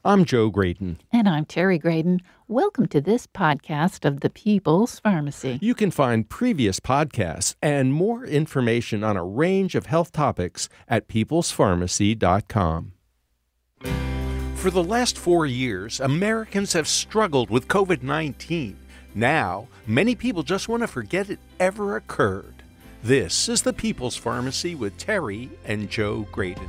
I'm Joe Graydon. And I'm Terry Graydon. Welcome to this podcast of the People's Pharmacy. You can find previous podcasts and more information on a range of health topics at peoplespharmacy.com. For the last 4 years, Americans have struggled with COVID-19. Now, many people just want to forget it ever occurred. This is the People's Pharmacy with Terry and Joe Graydon.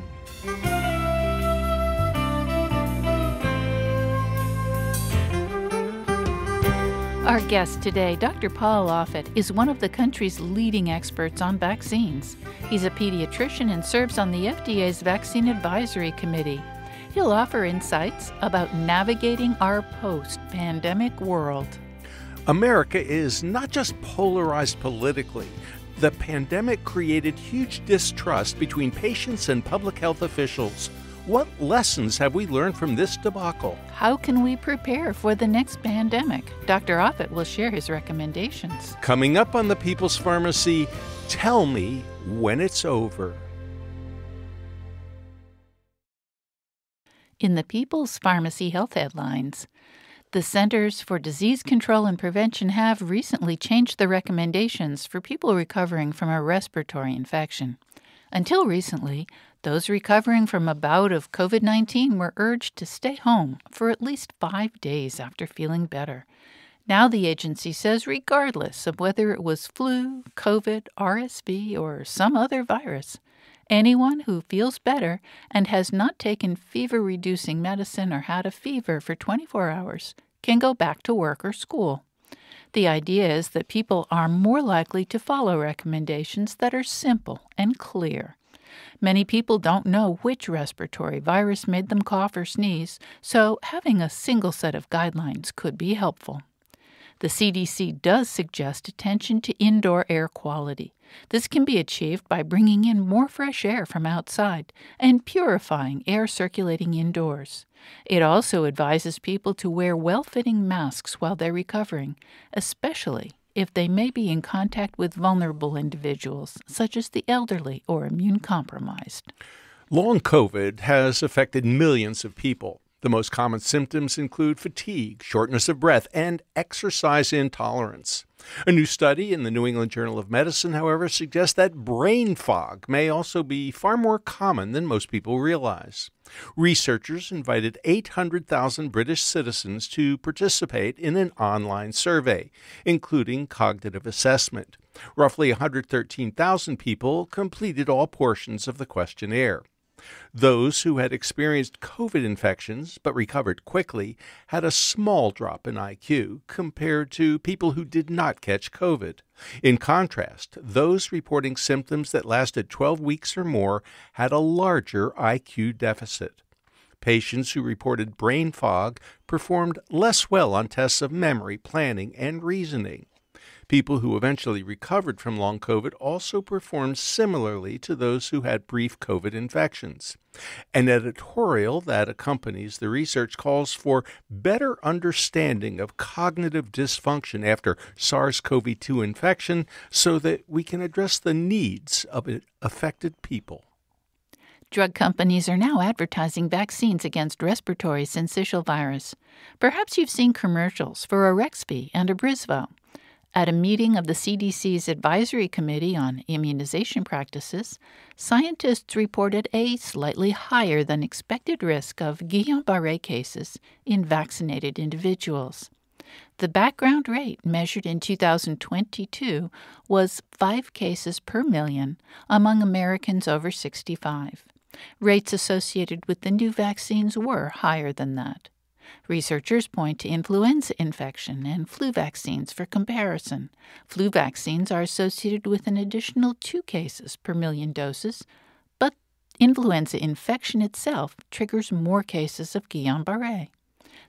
Our guest today, Dr. Paul Offit, is one of the country's leading experts on vaccines. He's a pediatrician and serves on the FDA's Vaccine Advisory Committee. He'll offer insights about navigating our post-pandemic world. America is not just polarized politically. The pandemic created huge distrust between patients and public health officials. What lessons have we learned from this debacle? How can we prepare for the next pandemic? Dr. Offit will share his recommendations. Coming up on the People's Pharmacy, tell me when it's over. In the People's Pharmacy Health Headlines, the Centers for Disease Control and Prevention have recently changed the recommendations for people recovering from a respiratory infection. Until recently, those recovering from a bout of COVID-19 were urged to stay home for at least 5 days after feeling better. Now the agency says regardless of whether it was flu, COVID, RSV, or some other virus, anyone who feels better and has not taken fever-reducing medicine or had a fever for 24 hours can go back to work or school. The idea is that people are more likely to follow recommendations that are simple and clear. Many people don't know which respiratory virus made them cough or sneeze, so having a single set of guidelines could be helpful. The CDC does suggest attention to indoor air quality. This can be achieved by bringing in more fresh air from outside and purifying air circulating indoors. It also advises people to wear well-fitting masks while they're recovering, especially if they may be in contact with vulnerable individuals, such as the elderly or immune-compromised. Long COVID has affected millions of people. The most common symptoms include fatigue, shortness of breath, and exercise intolerance. A new study in the New England Journal of Medicine, however, suggests that brain fog may also be far more common than most people realize. Researchers invited 800,000 British citizens to participate in an online survey, including cognitive assessment. Roughly 113,000 people completed all portions of the questionnaire. Those who had experienced COVID infections but recovered quickly had a small drop in IQ compared to people who did not catch COVID. In contrast, those reporting symptoms that lasted 12 weeks or more had a larger IQ deficit. Patients who reported brain fog performed less well on tests of memory, planning, and reasoning. People who eventually recovered from long COVID also performed similarly to those who had brief COVID infections. An editorial that accompanies the research calls for better understanding of cognitive dysfunction after SARS-CoV-2 infection so that we can address the needs of affected people. Drug companies are now advertising vaccines against respiratory syncytial virus. Perhaps you've seen commercials for Arexvy and Abrysvo. At a meeting of the CDC's Advisory Committee on Immunization Practices, scientists reported a slightly higher than expected risk of Guillain-Barré cases in vaccinated individuals. The background rate measured in 2022 was 5 cases per million among Americans over 65. Rates associated with the new vaccines were higher than that. Researchers point to influenza infection and flu vaccines for comparison. Flu vaccines are associated with an additional 2 cases per million doses, but influenza infection itself triggers more cases of Guillain-Barré.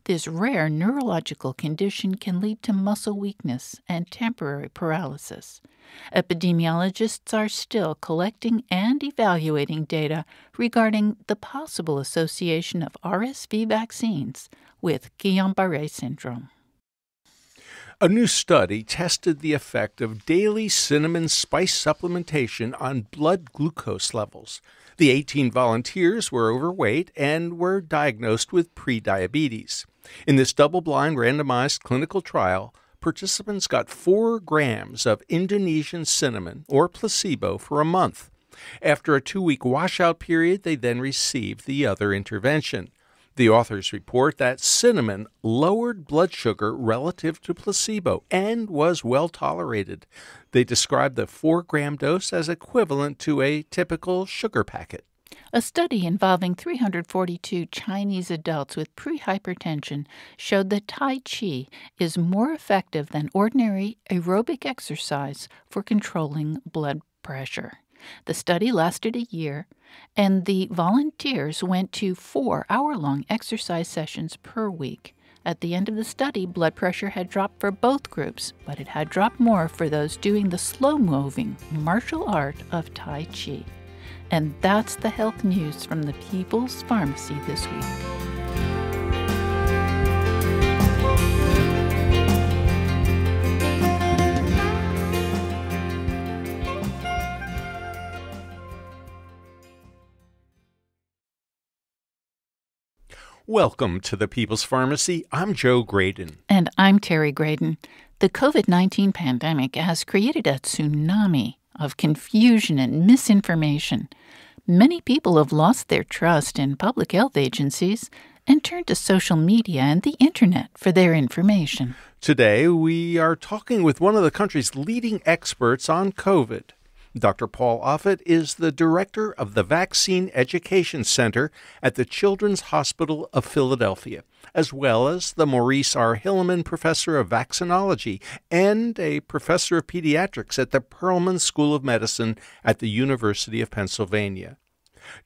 This rare neurological condition can lead to muscle weakness and temporary paralysis. Epidemiologists are still collecting and evaluating data regarding the possible association of RSV vaccines with Guillain-Barré syndrome. A new study tested the effect of daily cinnamon spice supplementation on blood glucose levels. The 18 volunteers were overweight and were diagnosed with prediabetes. In this double-blind randomized clinical trial, participants got 4 grams of Indonesian cinnamon or placebo for a month. After a 2-week washout period, they then received the other intervention. The authors report that cinnamon lowered blood sugar relative to placebo and was well tolerated. They describe the 4-gram dose as equivalent to a typical sugar packet. A study involving 342 Chinese adults with prehypertension showed that Tai Chi is more effective than ordinary aerobic exercise for controlling blood pressure. The study lasted a year, and the volunteers went to 4-hour-long exercise sessions per week. At the end of the study, blood pressure had dropped for both groups, but it had dropped more for those doing the slow-moving martial art of Tai Chi. And that's the health news from the People's Pharmacy this week. Welcome to the People's Pharmacy. I'm Joe Graydon. And I'm Terry Graydon. The COVID-19 pandemic has created a tsunami of confusion and misinformation. Many people have lost their trust in public health agencies and turned to social media and the internet for their information. Today, we are talking with one of the country's leading experts on COVID. Dr. Paul Offit is the director of the Vaccine Education Center at the Children's Hospital of Philadelphia, as well as the Maurice R. Hilleman Professor of Vaccinology and a professor of pediatrics at the Perelman School of Medicine at the University of Pennsylvania.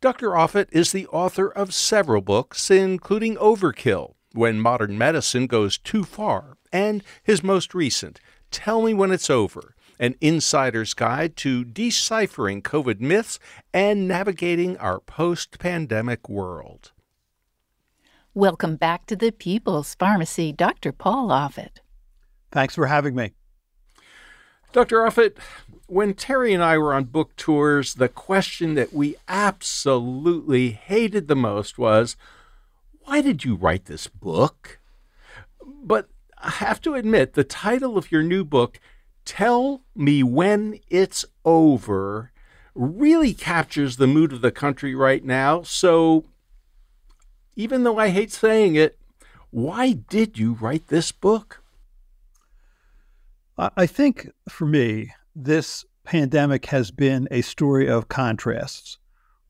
Dr. Offit is the author of several books, including Overkill, When Modern Medicine Goes Too Far, and his most recent, Tell Me When It's Over, an insider's guide to deciphering COVID myths and navigating our post-pandemic world. Welcome back to the People's Pharmacy, Dr. Paul Offit. Thanks for having me. Dr. Offit, when Terry and I were on book tours, the question that we absolutely hated the most was, why did you write this book? But I have to admit, the title of your new book, Tell Me When It's Over, really captures the mood of the country right now. So even though I hate saying it, why did you write this book? I think for me, this pandemic has been a story of contrasts.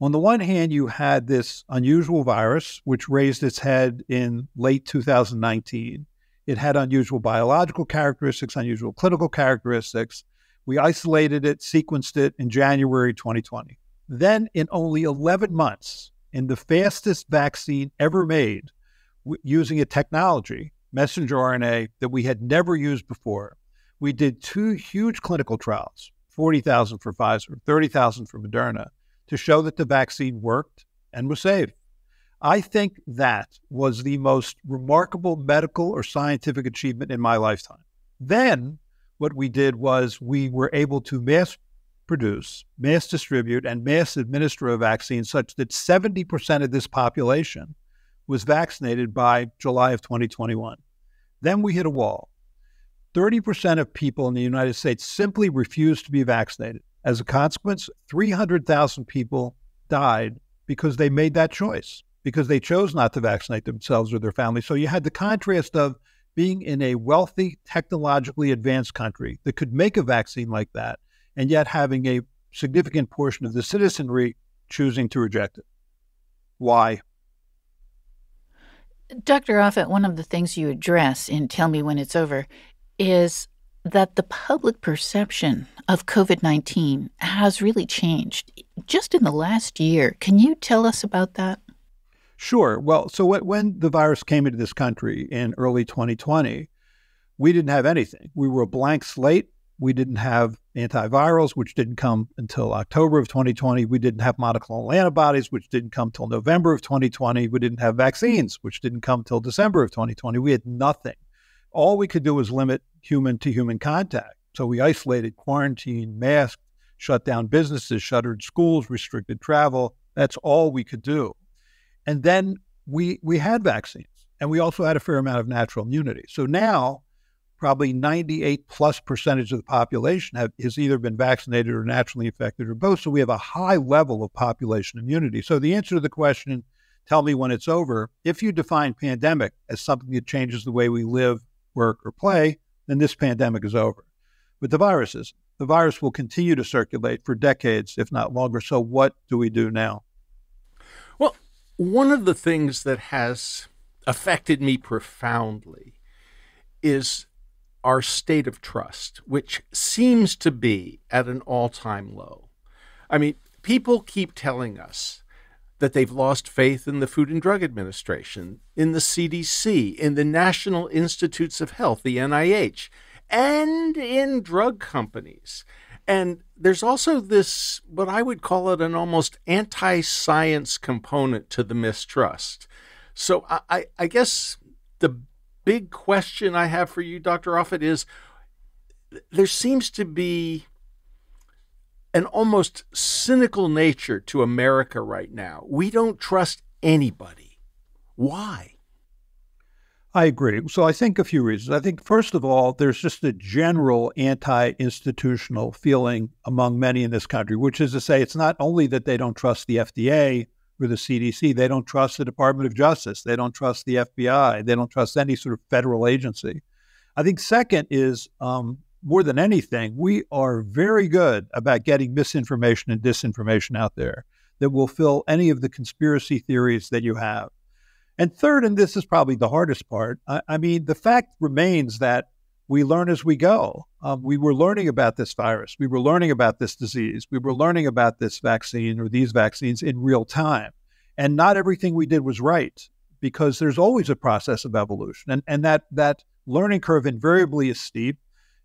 On the one hand, you had this unusual virus, which raised its head in late 2019. It had unusual biological characteristics, unusual clinical characteristics. We isolated it, sequenced it in January 2020. Then in only 11 months, in the fastest vaccine ever made, using a technology, messenger RNA, that we had never used before, we did 2 huge clinical trials, 40,000 for Pfizer, 30,000 for Moderna, to show that the vaccine worked and was safe. I think that was the most remarkable medical or scientific achievement in my lifetime. Then what we did was we were able to mass produce, mass distribute, and mass administer a vaccine such that 70% of this population was vaccinated by July of 2021. Then we hit a wall. 30% of people in the United States simply refused to be vaccinated. As a consequence, 300,000 people died because they made that choice, because they chose not to vaccinate themselves or their families. So you had the contrast of being in a wealthy, technologically advanced country that could make a vaccine like that, and yet having a significant portion of the citizenry choosing to reject it. Why? Dr. Offit, one of the things you address in Tell Me When It's Over is that the public perception of COVID-19 has really changed just in the last year. Can you tell us about that? Sure. Well, so when the virus came into this country in early 2020, we didn't have anything. We were a blank slate. We didn't have antivirals, which didn't come until October of 2020. We didn't have monoclonal antibodies, which didn't come till November of 2020. We didn't have vaccines, which didn't come till December of 2020. We had nothing. All we could do was limit human-to-human contact. So we isolated, quarantined, masked, shut down businesses, shuttered schools, restricted travel, That's all we could do. And then we had vaccines, and we also had a fair amount of natural immunity. So now probably 98+% of the population has either been vaccinated or naturally infected or both. So we have a high level of population immunity. So the answer to the question, tell me when it's over, if you define pandemic as something that changes the way we live, work, or play, then this pandemic is over. But the virus will continue to circulate for decades, if not longer. So what do we do now? Well, one of the things that has affected me profoundly is our state of trust, which seems to be at an all-time low. I mean, people keep telling us that they've lost faith in the Food and Drug Administration, in the CDC, in the National Institutes of Health, the NIH, and in drug companies. And there's also this, what I would call it, an almost anti-science component to the mistrust. So I guess the big question I have for you, Dr. Offit, is there seems to be an almost cynical nature to America right now. We don't trust anybody. Why? I agree. So I think a few reasons. I think, first of all, there's just a general anti-institutional feeling among many in this country, which is to say it's not only that they don't trust the FDA or the CDC, they don't trust the Department of Justice, they don't trust the FBI, they don't trust any sort of federal agency. I think second is, more than anything, we are very good about getting misinformation and disinformation out there that will fill any of the conspiracy theories that you have. And third, and this is probably the hardest part, I mean, the fact remains that we learn as we go. We were learning about this virus. We were learning about this disease. We were learning about this vaccine or these vaccines in real time. And not everything we did was right, because there's always a process of evolution. And that learning curve invariably is steep,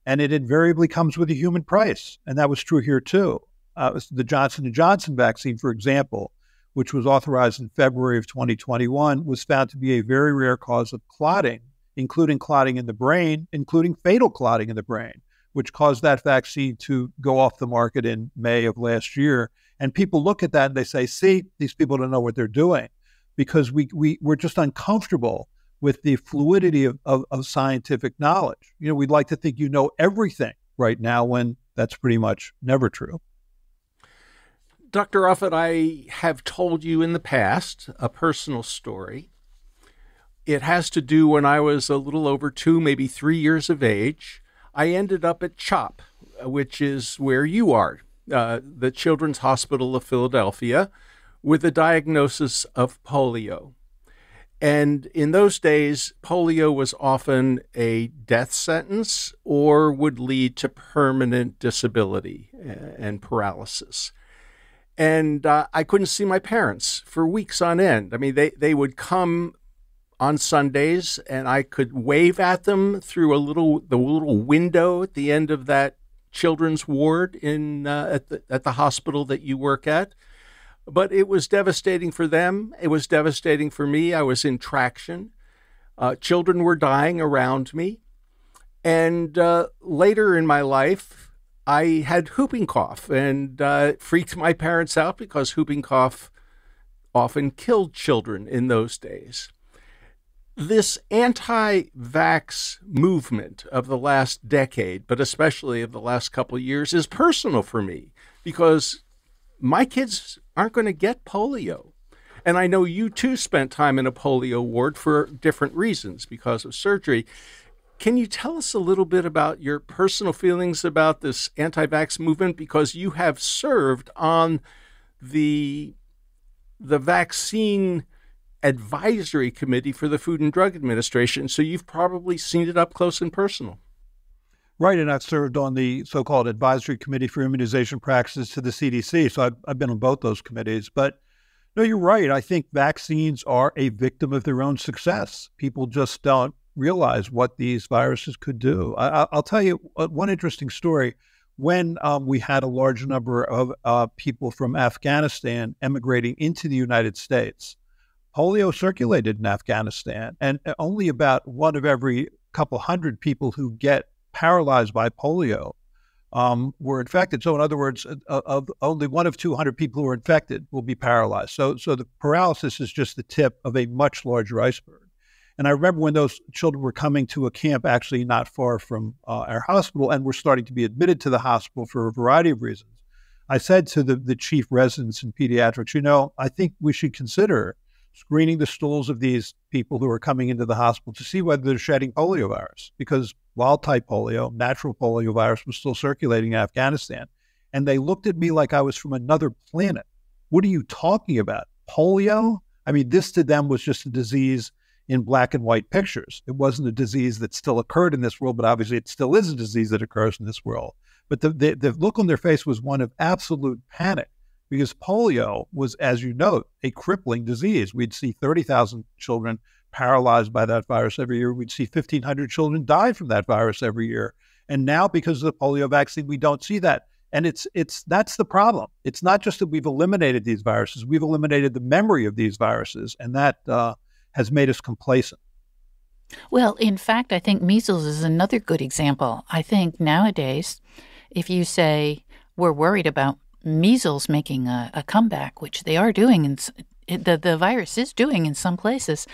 and it invariably comes with a human price. And that was true here, too. The Johnson & Johnson vaccine, for example, which was authorized in February of 2021, was found to be a very rare cause of clotting, including clotting in the brain, including fatal clotting in the brain, which caused that vaccine to go off the market in May of last year. And people look at that and they say, see, these people don't know what they're doing, because we're just uncomfortable with the fluidity of scientific knowledge. You know, we'd like to think you know everything right now, when that's pretty much never true. Dr. Offit, I have told you in the past a personal story. It has to do when I was a little over 2, maybe 3 years of age. I ended up at CHOP, which is where you are, the Children's Hospital of Philadelphia, with a diagnosis of polio. And in those days, polio was often a death sentence or would lead to permanent disability and paralysis. And I couldn't see my parents for weeks on end. I mean, they would come on Sundays, and I could wave at them through the little window at the end of that children's ward at the hospital that you work at. But it was devastating for them. It was devastating for me. I was in traction. Children were dying around me. And later in my life, I had whooping cough, and freaked my parents out because whooping cough often killed children in those days. This anti-vax movement of the last decade, but especially of the last couple of years, is personal for me because my kids aren't going to get polio. And I know you too spent time in a polio ward for different reasons because of surgery. Can you tell us a little bit about your personal feelings about this anti-vax movement? Because you have served on the vaccine advisory committee for the Food and Drug Administration, so you've probably seen it up close and personal. Right, and I've served on the so-called advisory committee for immunization practices to the CDC, so I've been on both those committees. But no, you're right. I think vaccines are a victim of their own success. People just don't realize what these viruses could do. I'll tell you one interesting story. When we had a large number of people from Afghanistan emigrating into the United States, polio circulated in Afghanistan, and only about one of every couple hundred people who get paralyzed by polio were infected. So in other words, of only 1 of 200 people who are infected will be paralyzed. So the paralysis is just the tip of a much larger iceberg. And I remember when those children were coming to a camp actually not far from our hospital and were starting to be admitted to the hospital for a variety of reasons. I said to the chief residents in pediatrics, I think we should consider screening the stools of these people who are coming into the hospital to see whether they're shedding poliovirus, because wild-type polio, natural poliovirus, was still circulating in Afghanistan. And they looked at me like I was from another planet. What are you talking about? Polio? I mean, this to them was just a disease in black and white pictures. It wasn't a disease that still occurred in this world, but obviously it still is a disease that occurs in this world. But the look on their face was one of absolute panic, because polio was, as you note, a crippling disease. We'd see 30,000 children paralyzed by that virus every year. We'd see 1,500 children die from that virus every year. And now, because of the polio vaccine, we don't see that. And that's the problem. It's not just that we've eliminated these viruses, we've eliminated the memory of these viruses, and that has made us complacent. Well, in fact, I think measles is another good example. I think nowadays, if you say we're worried about measles making a comeback, which they are doing, and the virus is doing in some places,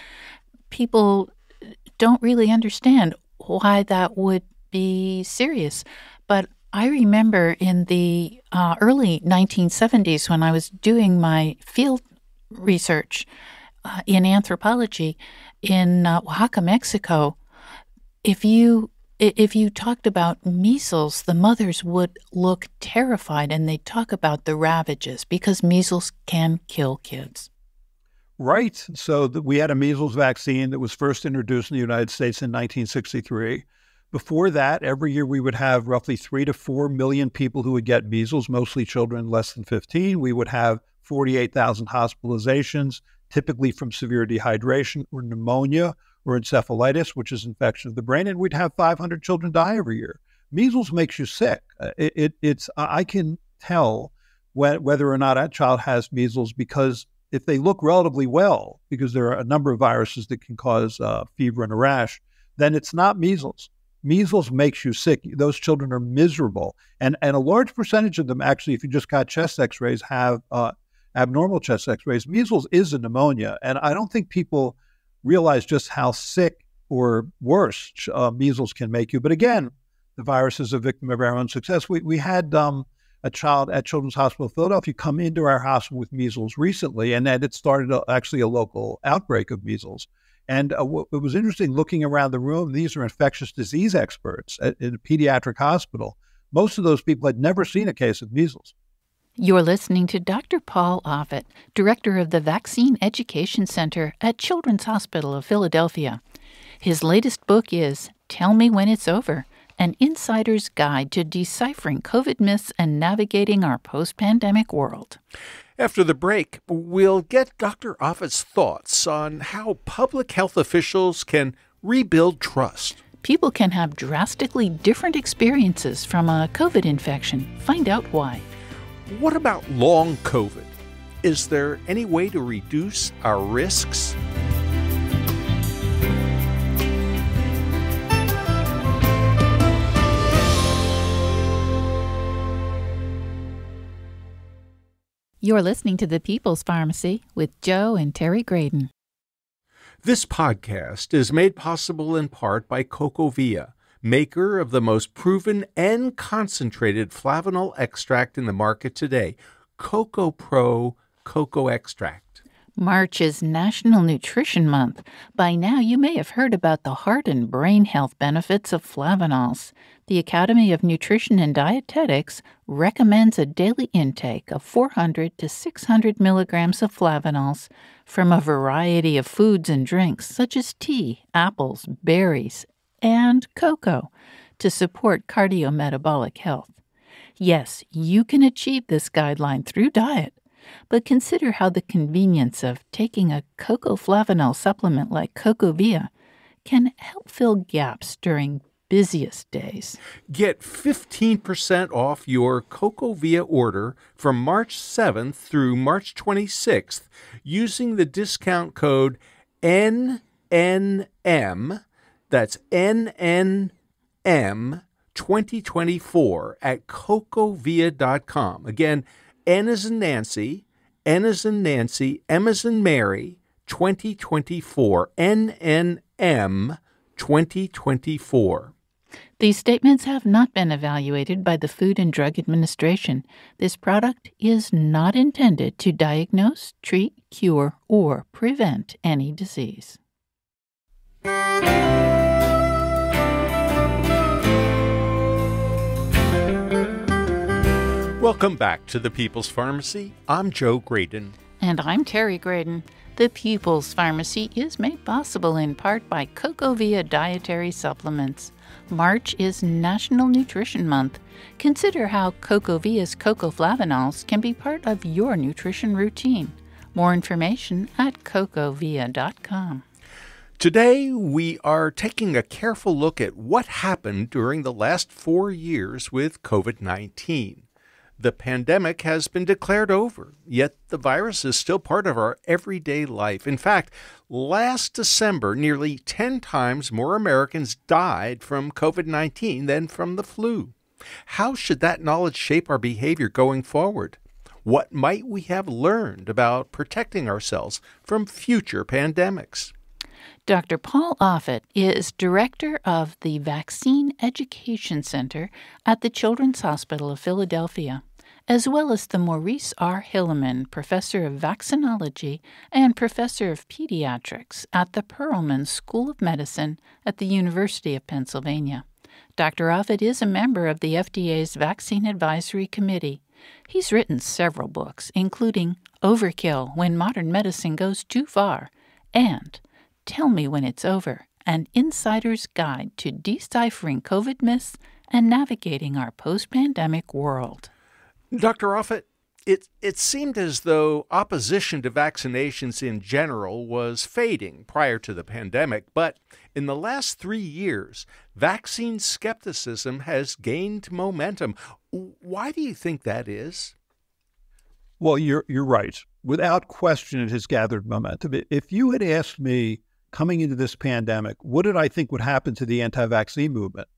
people don't really understand why that would be serious. But I remember in the early 1970s when I was doing my field research in anthropology in Oaxaca, Mexico, if you talked about measles, the mothers would look terrified, and they'd talk about the ravages because measles can kill kids. Right. So we had a measles vaccine that was first introduced in the United States in 1963. Before that, every year we would have roughly 3 to 4 million people who would get measles, mostly children less than 15. We would have 48,000 hospitalizations, typically from severe dehydration or pneumonia or encephalitis, which is infection of the brain, and we'd have 500 children die every year. Measles makes you sick. I can tell whether or not a child has measles because if they look relatively well, because there are a number of viruses that can cause fever and a rash, then it's not measles. Measles makes you sick. Those children are miserable. And a large percentage of them, actually, if you just got chest x-rays, have abnormal chest x-rays. Measles is a pneumonia. And I don't think people realize just how sick or worse measles can make you. But again, the virus is a victim of our own success. We had a child at Children's Hospital of Philadelphia come into our hospital with measles recently, and it started actually a local outbreak of measles. And it was interesting looking around the room. These are infectious disease experts in a pediatric hospital. Most of those people had never seen a case of measles. You're listening to Dr. Paul Offit, director of the Vaccine Education Center at Children's Hospital of Philadelphia. His latest book is Tell Me When It's Over, an insider's guide to deciphering COVID myths and navigating our post-pandemic world. After the break, we'll get Dr. Offit's thoughts on how public health officials can rebuild trust. People can have drastically different experiences from a COVID infection. Find out why. What about long COVID? Is there any way to reduce our risks? You're listening to The People's Pharmacy with Joe and Terry Graydon. This podcast is made possible in part by CocoVia, maker of the most proven and concentrated flavanol extract in the market today, Coco Pro Cocoa Extract. March is National Nutrition Month. By now, you may have heard about the heart and brain health benefits of flavanols. The Academy of Nutrition and Dietetics recommends a daily intake of 400 to 600 milligrams of flavanols from a variety of foods and drinks such as tea, apples, berries, and cocoa to support cardiometabolic health. Yes, you can achieve this guideline through diet, but consider how the convenience of taking a cocoa flavanol supplement like CocoVia can help fill gaps during busiest days. Get 15% off your CocoVia order from March 7th through March 26th using the discount code NNM, that's NNM20 2024 at cocovia.com. Again, N as in Nancy, N as in Nancy, M as in Mary, 2024, NNM 2024. These statements have not been evaluated by the Food and Drug Administration. This product is not intended to diagnose, treat, cure, or prevent any disease. Welcome back to the People's Pharmacy. I'm Joe Graydon. And I'm Terry Graydon. The People's Pharmacy is made possible in part by CocoVia Dietary Supplements. March is National Nutrition Month. Consider how CocoVia's cocoflavanols can be part of your nutrition routine. More information at cocovia.com. Today, we are taking a careful look at what happened during the last 4 years with COVID-19. The pandemic has been declared over, yet the virus is still part of our everyday life. In fact, last December, nearly 10 times more Americans died from COVID-19 than from the flu. How should that knowledge shape our behavior going forward? What might we have learned about protecting ourselves from future pandemics? Dr. Paul Offit is director of the Vaccine Education Center at the Children's Hospital of Philadelphia, as well as the Maurice R. Hilleman Professor of Vaccinology and Professor of Pediatrics at the Perelman School of Medicine at the University of Pennsylvania. Dr. Offit is a member of the FDA's Vaccine Advisory Committee. He's written several books, including Overkill, When Modern Medicine Goes Too Far, and Tell Me When It's Over, An Insider's Guide to Deciphering COVID Myths and Navigating Our Post-Pandemic World. Dr. Offit, it seemed as though opposition to vaccinations in general was fading prior to the pandemic, but in the last 3 years, vaccine skepticism has gained momentum. Why do you think that is? Well, you're right. Without question, it has gathered momentum. If you had asked me coming into this pandemic, what did I think would happen to the anti-vaccine movement?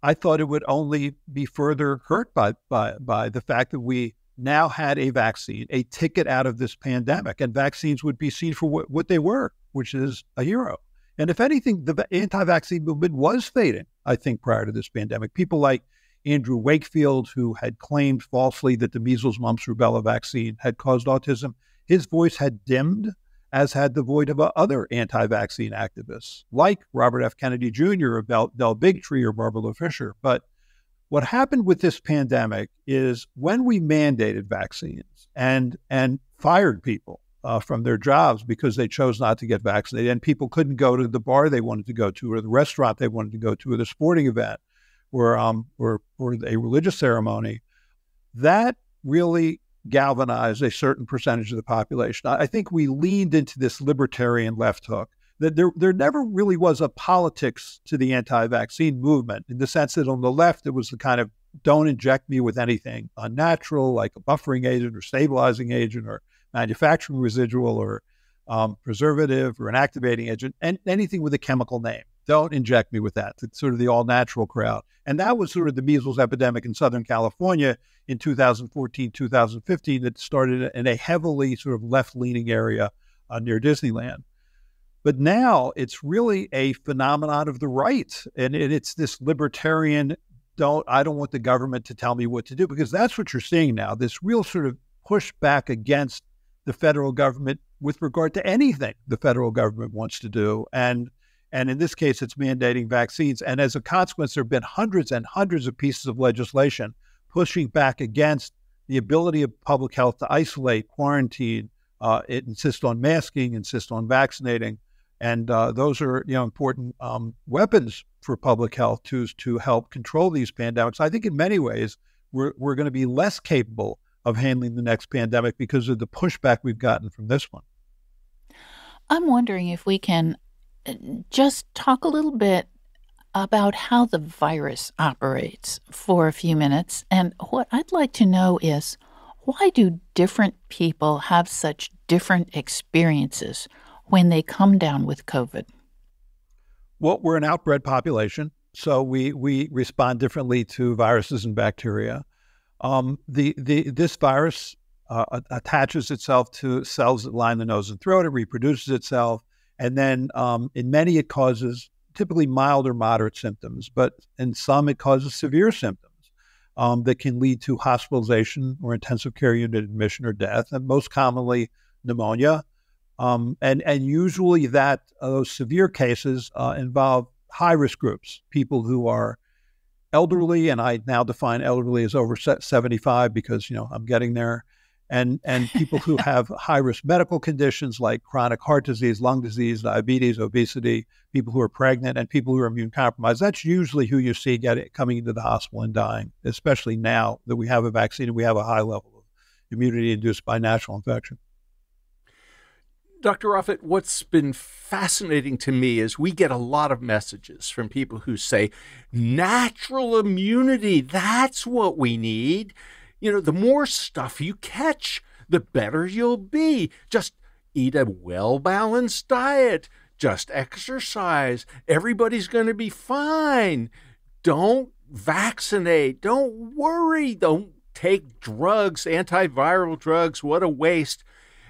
I thought it would only be further hurt by the fact that we now had a vaccine, a ticket out of this pandemic, and vaccines would be seen for what they were, which is a hero. And if anything, the anti-vaccine movement was fading, I think, prior to this pandemic. People like Andrew Wakefield, who had claimed falsely that the measles, mumps, rubella vaccine had caused autism, his voice had dimmed, as had the voice of other anti-vaccine activists, like Robert F. Kennedy Jr. or Del Bigtree or Barbara Fisher. But what happened with this pandemic is when we mandated vaccines and fired people from their jobs because they chose not to get vaccinated, and people couldn't go to the bar they wanted to go to, or the restaurant they wanted to go to, or the sporting event, or a religious ceremony, that really galvanized a certain percentage of the population. I think we leaned into this libertarian left hook, that there never really was a politics to the anti-vaccine movement, in the sense that on the left, it was the kind of don't inject me with anything unnatural, like a buffering agent or stabilizing agent or manufacturing residual or preservative or an activating agent, and anything with a chemical name. Don't inject me with that. It's sort of the all-natural crowd. And that was sort of the measles epidemic in Southern California in 2014, 2015, that started in a heavily sort of left-leaning area near Disneyland. But now it's really a phenomenon of the right. And it's this libertarian, I don't want the government to tell me what to do, because that's what you're seeing now, this real sort of pushback against the federal government with regard to anything the federal government wants to do. And in this case, it's mandating vaccines. And as a consequence, there have been hundreds and hundreds of pieces of legislation pushing back against the ability of public health to isolate, quarantine, insist on masking, insist on vaccinating. And those are important weapons for public health to help control these pandemics. I think in many ways, we're going to be less capable of handling the next pandemic because of the pushback we've gotten from this one. I'm wondering if we can just talk a little bit about how the virus operates for a few minutes. And what I'd like to know is, why do different people have such different experiences when they come down with COVID? Well, we're an outbred population. So we respond differently to viruses and bacteria. This virus attaches itself to cells that line the nose and throat. It reproduces itself, and then in many it causes typically mild or moderate symptoms, but in some it causes severe symptoms that can lead to hospitalization or intensive care unit admission or death, and most commonly pneumonia. And usually those severe cases involve high-risk groups, people who are elderly, and I now define elderly as over 75 because, I'm getting there, and people who have high-risk medical conditions like chronic heart disease, lung disease, diabetes, obesity, people who are pregnant, and people who are immune compromised. That's usually who you see coming into the hospital and dying, especially now that we have a vaccine and we have a high level of immunity induced by natural infection. Dr. Offit, what's been fascinating to me is we get a lot of messages from people who say, natural immunity, that's what we need. The more stuff you catch, the better you'll be. Just eat a well-balanced diet. Just exercise. Everybody's going to be fine. Don't vaccinate. Don't worry. Don't take drugs, antiviral drugs. What a waste.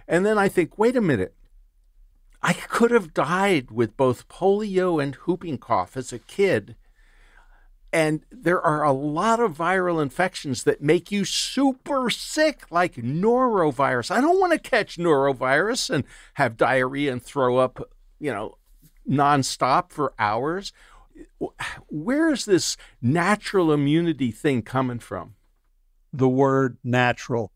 And then I think, wait a minute. I could have died with both polio and whooping cough as a kid. And there are a lot of viral infections that make you super sick, like norovirus. I don't want to catch norovirus and have diarrhea and throw up, nonstop for hours. Where is this natural immunity thing coming from? The word natural.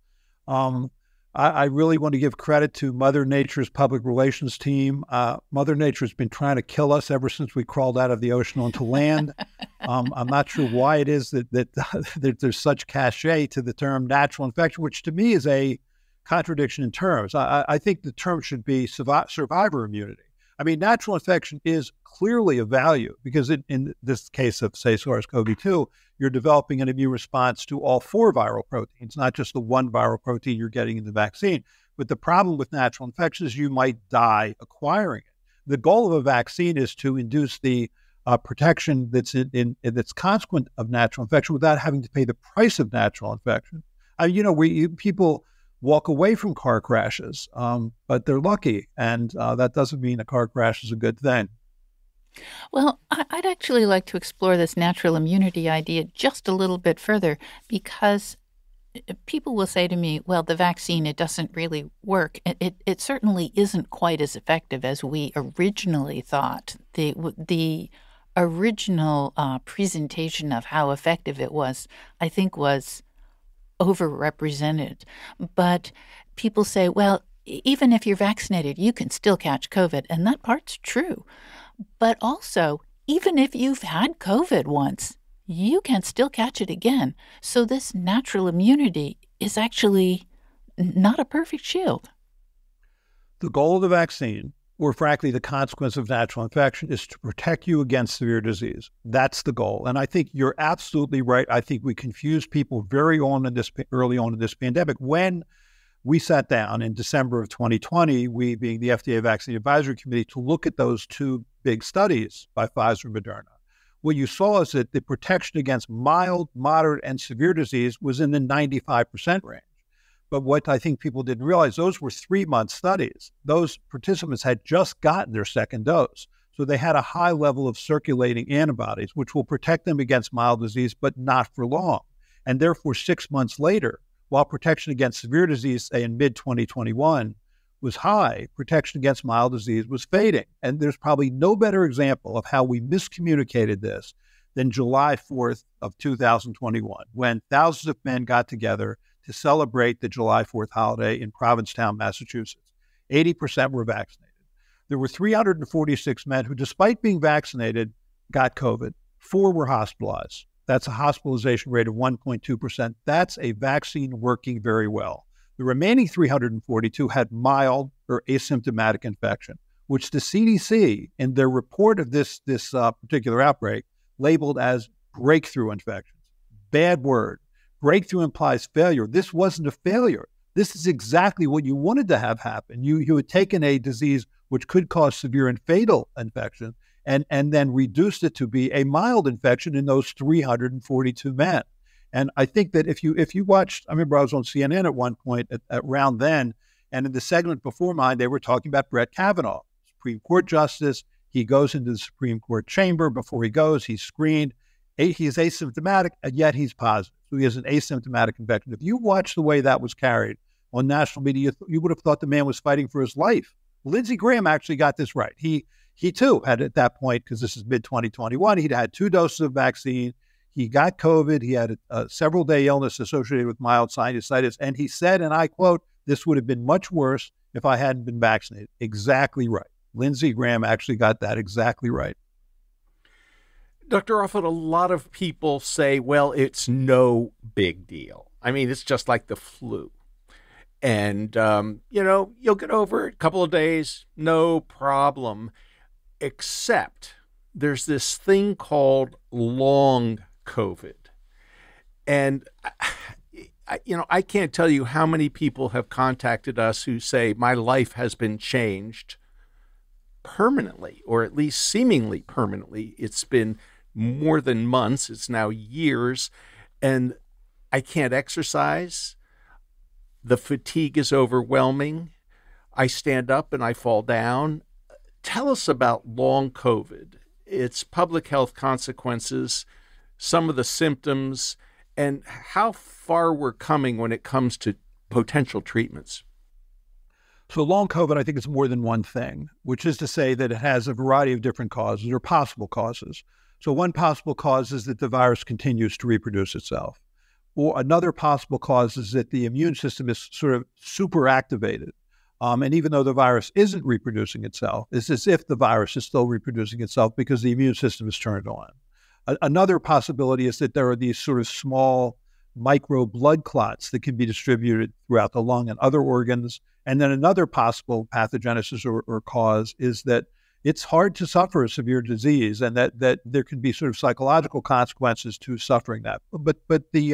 I really want to give credit to Mother Nature's public relations team. Mother Nature has been trying to kill us ever since we crawled out of the ocean onto land. I'm not sure why it is that there's such cachet to the term natural infection, which to me is a contradiction in terms. I think the term should be survivor immunity. I mean, natural infection is clearly of value because in this case of, say, SARS-CoV-2, you're developing an immune response to all 4 viral proteins, not just the one viral protein you're getting in the vaccine. But the problem with natural infection is you might die acquiring it. The goal of a vaccine is to induce the protection that's consequent of natural infection without having to pay the price of natural infection. People walk away from car crashes, but they're lucky, and that doesn't mean a car crash is a good thing. Well, I'd actually like to explore this natural immunity idea just a little bit further, because people will say to me, well, the vaccine, it doesn't really work. It certainly isn't quite as effective as we originally thought. The original presentation of how effective it was, I think, was overrepresented. But people say, well, even if you're vaccinated, you can still catch COVID. And that part's true. But also, even if you've had COVID once, you can still catch it again. So this natural immunity is actually not a perfect shield. The goal of the vaccine, or frankly, the consequence of natural infection, is to protect you against severe disease. That's the goal. And I think you're absolutely right. I think we confused people early on in this pandemic. When we sat down in December of 2020, we being the FDA Vaccine Advisory Committee, to look at those 2 big studies by Pfizer and Moderna. What you saw is that the protection against mild, moderate, and severe disease was in the 95% range. But what I think people didn't realize, those were 3-month studies. Those participants had just gotten their second dose. So they had a high level of circulating antibodies, which will protect them against mild disease, but not for long. And therefore, 6 months later, while protection against severe disease, say in mid-2021, was high, protection against mild disease was fading. And there's probably no better example of how we miscommunicated this than July 4th of 2021, when thousands of men got together to celebrate the July 4th holiday in Provincetown, Massachusetts. 80% were vaccinated. There were 346 men who, despite being vaccinated, got COVID. 4 were hospitalized. That's a hospitalization rate of 1.2%. That's a vaccine working very well. The remaining 342 had mild or asymptomatic infection, which the CDC, in their report of this particular outbreak, labeled as breakthrough infections. Bad word. Breakthrough implies failure. This wasn't a failure. This is exactly what you wanted to have happen. You had taken a disease which could cause severe and fatal infection and then reduced it to be a mild infection in those 342 men. And I think that if you watched, I remember I was on CNN at one point around then, and in the segment before mine, they were talking about Brett Kavanaugh, Supreme Court Justice. He goes into the Supreme Court chamber. Before he goes, he's screened. He's asymptomatic, and yet he's positive. So he has an asymptomatic infection. If you watch the way that was carried on national media, you would have thought the man was fighting for his life. Lindsey Graham actually got this right. He too had at that point, because this is mid-2021, he'd had 2 doses of vaccine. He got COVID. He had a several-day illness associated with mild sinusitis. And he said, and I quote, "This would have been much worse if I hadn't been vaccinated." Exactly right. Lindsey Graham actually got that exactly right. Dr. Offit, a lot of people say, well, it's no big deal. I mean, it's just like the flu. And, you'll get over it a couple of days, no problem. Except there's this thing called long COVID. And, I can't tell you how many people have contacted us who say, my life has been changed permanently, or at least seemingly permanently. It's been more than months. It's now years. And I can't exercise. The fatigue is overwhelming. I stand up and I fall down. Tell us about long COVID, its public health consequences, some of the symptoms, and how far we're coming when it comes to potential treatments. So long COVID, I think it's more than one thing, which is to say that it has a variety of different causes or possible causes. So one possible cause is that the virus continues to reproduce itself. Or another possible cause is that the immune system is sort of super activated. And even though the virus isn't reproducing itself, it's as if the virus is still reproducing itself because the immune system is turned on. Another possibility is that there are these sort of small micro blood clots that can be distributed throughout the lung and other organs. And then another possible pathogenesis or cause is that it's hard to suffer a severe disease, and that there can be sort of psychological consequences to suffering that. But the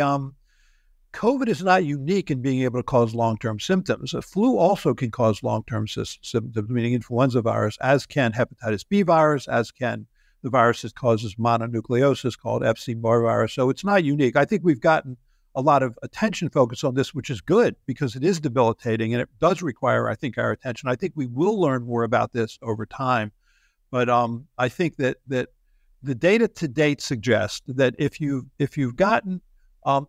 COVID is not unique in being able to cause long-term symptoms. A flu also can cause long-term symptoms, meaning influenza virus, as can hepatitis B virus, as can the virus that causes mononucleosis called Epstein-Barr virus. So it's not unique. I think we've gotten a lot of attention focused on this, which is good because it is debilitating and it does require, I think, our attention. I think we will learn more about this over time. But I think that the data to date suggests that if you've gotten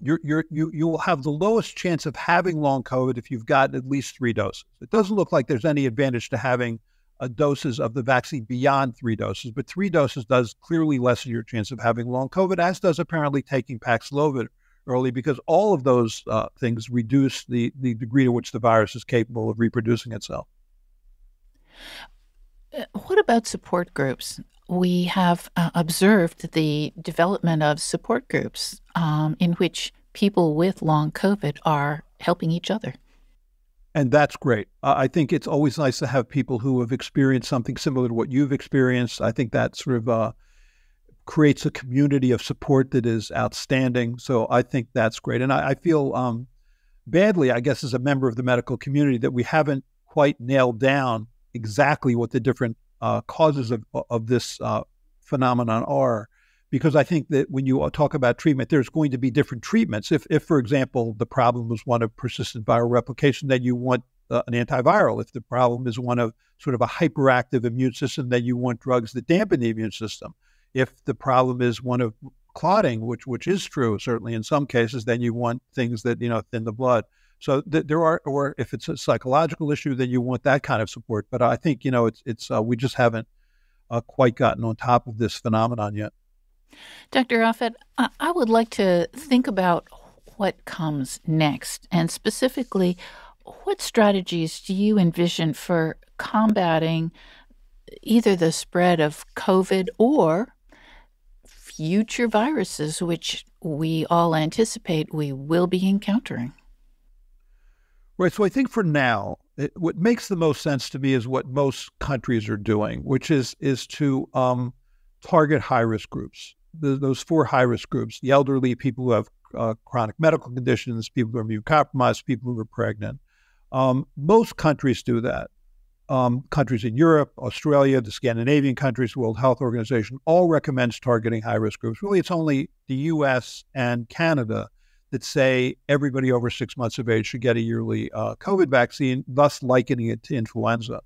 you will have the lowest chance of having long COVID if you've gotten at least 3 doses. It doesn't look like there's any advantage to having doses of the vaccine beyond 3 doses, but 3 doses does clearly lessen your chance of having long COVID, as does apparently taking Paxlovid early, because all of those things reduce the degree to which the virus is capable of reproducing itself. What about support groups? We have observed the development of support groups in which people with long COVID are helping each other. And that's great. I think it's always nice to have people who have experienced something similar to what you've experienced. I think that sort of creates a community of support that is outstanding. So I think that's great. And I feel badly, I guess, as a member of the medical community, that we haven't quite nailed down exactly what the different causes of this phenomenon are, because I think that when you talk about treatment, there's going to be different treatments. If for example, the problem was one of persistent viral replication, then you want an antiviral. If the problem is one of sort of a hyperactive immune system, then you want drugs that dampen the immune system. If the problem is one of clotting, which is true certainly in some cases, then you want things that thin the blood. So there are, or if it's a psychological issue, then you want that kind of support. But I think it's we just haven't quite gotten on top of this phenomenon yet. Dr. Offit, I would like to think about what comes next, and specifically, what strategies do you envision for combating either the spread of COVID or future viruses, which we all anticipate we will be encountering? Right. So I think for now, what makes the most sense to me is what most countries are doing, which is to target high-risk groups. Those 4 high-risk groups: the elderly, people who have chronic medical conditions, people who are immune compromised, people who are pregnant. Most countries do that. countries in Europe, Australia, the Scandinavian countries, the World Health Organization, all recommends targeting high-risk groups. Really, it's only the U.S. and Canada that say everybody over 6 months of age should get a yearly COVID vaccine, thus likening it to influenza.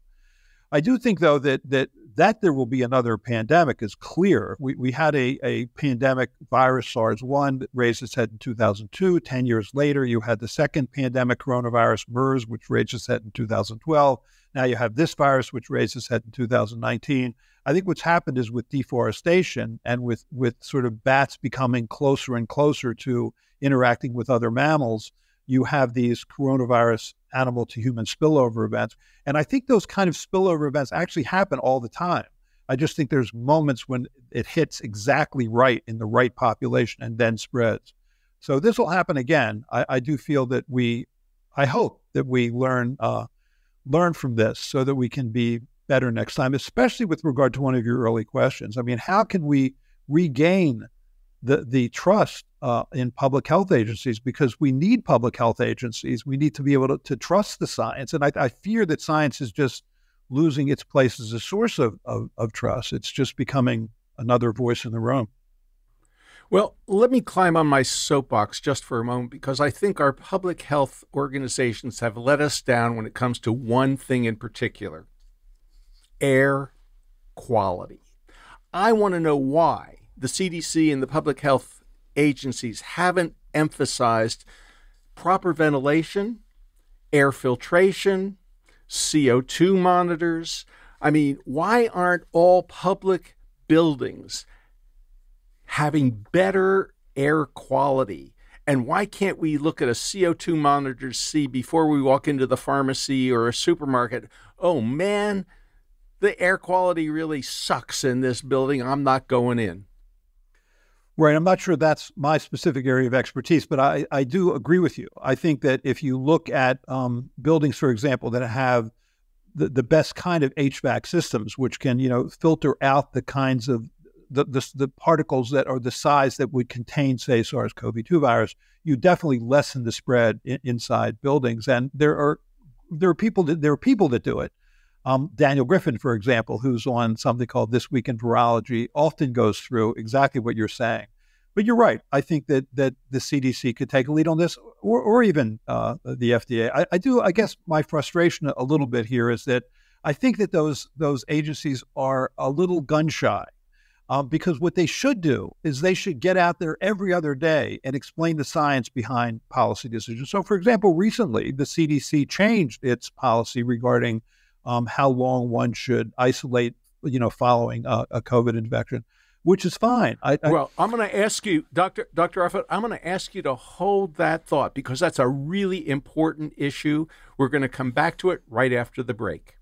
I do think, though, that there will be another pandemic is clear. We had a pandemic virus, SARS-1, that raised its head in 2002. 10 years later, you had the second pandemic coronavirus, MERS, which raised its head in 2012. Now you have this virus, which raised its head in 2019. I think what's happened is with deforestation and with sort of bats becoming closer and closer to interacting with other mammals, you have these coronavirus animal to human spillover events. And I think those kind of spillover events actually happen all the time. I just think there's moments when it hits exactly right in the right population and then spreads. So this will happen again. I do feel that I hope that we learn from this so that we can be better next time, especially with regard to one of your early questions. I mean, how can we regain the trust in public health agencies? Because we need public health agencies. We need to be able to trust the science. And I fear that science is just losing its place as a source of trust. It's just becoming another voice in the room. Well, let me climb on my soapbox just for a moment, because I think our public health organizations have let us down when it comes to one thing in particular: air quality. I want to know why the CDC and the public health agencies haven't emphasized proper ventilation, air filtration, CO2 monitors. I mean, why aren't all public buildings having better air quality? And why can't we look at a CO2 monitor to see before we walk into the pharmacy or a supermarket, oh man, the air quality really sucks in this building, I'm not going in? Right. I'm not sure that's my specific area of expertise, but I do agree with you. I think that if you look at buildings, for example, that have the best kind of HVAC systems, which can, filter out the kinds of the particles that are the size that would contain, say, SARS-CoV-2 virus, you definitely lessen the spread inside buildings. And there are people that do it. Daniel Griffin, for example, who's on something called This Week in Virology, often goes through exactly what you're saying. But you're right. I think that the CDC could take a lead on this, or even the FDA. I guess my frustration a little bit here is that I think that those agencies are a little gun shy, because what they should do is they should get out there every other day and explain the science behind policy decisions. So, for example, recently the CDC changed its policy regarding how long one should isolate, following a COVID infection, which is fine. Well, I'm going to ask you, Dr. Offit, I'm going to ask you to hold that thought, because that's a really important issue. We're going to come back to it right after the break.